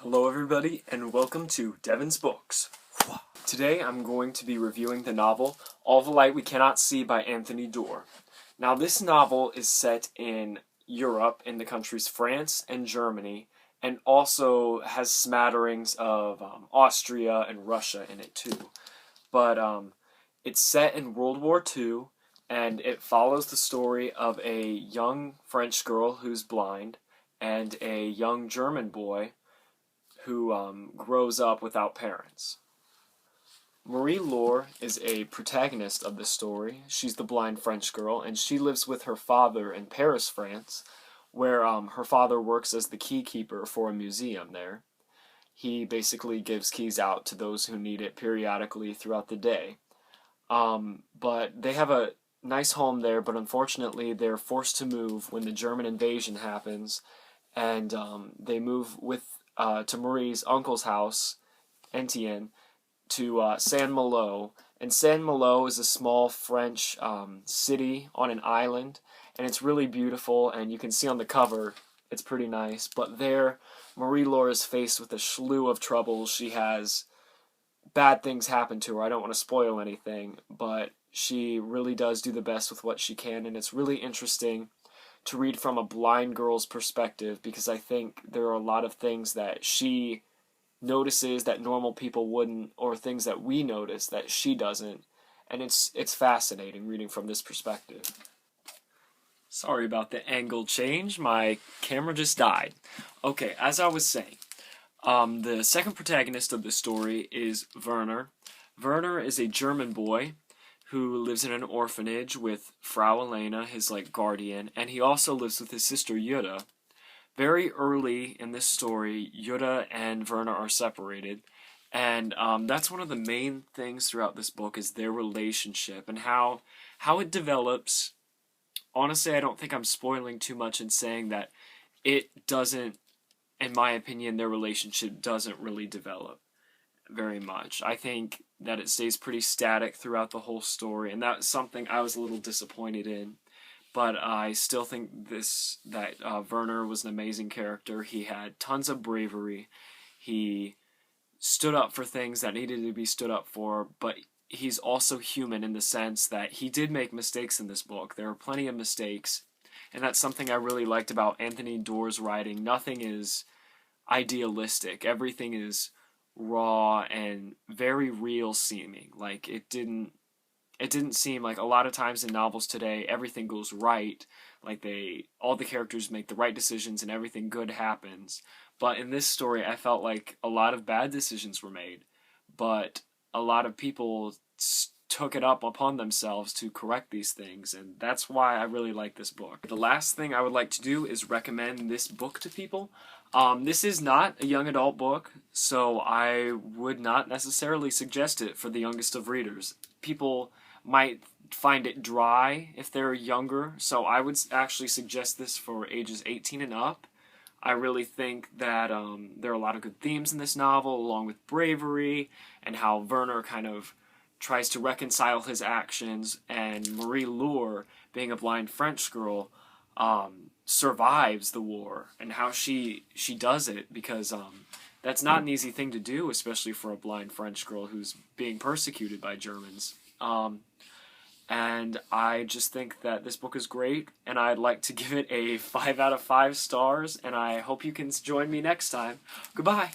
Hello everybody, and welcome to Devin's Books. Today I'm going to be reviewing the novel All the Light We Cannot See by Anthony Doerr. Now this novel is set in Europe, in the countries France and Germany, and also has smatterings of Austria and Russia in it too. But it's set in World War II, and it follows the story of a young French girl who's blind and a young German boy who grows up without parents. Marie-Laure is a protagonist of this story. She's the blind French girl, and she lives with her father in Paris, France, where her father works as the key keeper for a museum there. He basically gives keys out to those who need it periodically throughout the day. But they have a nice home there, but unfortunately they're forced to move when the German invasion happens, and they move to Marie's uncle's house, Etienne, to Saint-Malo. And Saint-Malo is a small French city on an island, and it's really beautiful, and you can see on the cover it's pretty nice. But there, Marie-Laure is faced with a slew of troubles. She has bad things happen to her. I don't want to spoil anything, but she really does do the best with what she can, and it's really interesting to read from a blind girl's perspective, because I think there are a lot of things that she notices that normal people wouldn't, or things that we notice that she doesn't, and it's fascinating reading from this perspective. Sorry about the angle change, my camera just died. Okay, as I was saying, the second protagonist of the story is Werner. Werner is a German boy who lives in an orphanage with Frau Elena, his guardian, and he also lives with his sister Jutta. Very early in this story, Jutta and Werner are separated, and that's one of the main things throughout this book is their relationship and how it develops. Honestly, I don't think I'm spoiling too much in saying that it doesn't, in my opinion, their relationship doesn't really develop very much. I think that it stays pretty static throughout the whole story, and that's something I was a little disappointed in. But I still think that Werner was an amazing character. He had tons of bravery. He stood up for things that needed to be stood up for, but he's also human in the sense that he did make mistakes in this book. There are plenty of mistakes, and that's something I really liked about Anthony Doerr's writing. Nothing is idealistic. Everything is raw and very real seeming. It didn't seem like a lot of times in novels today everything goes right, all the characters make the right decisions and everything good happens. But in this story I felt like a lot of bad decisions were made, but a lot of people took it up upon themselves to correct these things, and that's why I really like this book. The last thing I would like to do is recommend this book to people. This is not a young adult book, so I would not necessarily suggest it for the youngest of readers. People might find it dry if they're younger, so I would actually suggest this for ages 18 and up. I really think that there are a lot of good themes in this novel, along with bravery, and how Werner kind of tries to reconcile his actions, and Marie-Laure, being a blind French girl, survives the war, and how she does it, because that's not an easy thing to do, especially for a blind French girl who's being persecuted by Germans. And I just think that this book is great, and I'd like to give it a 5 out of 5 stars, and I hope you can join me next time. Goodbye!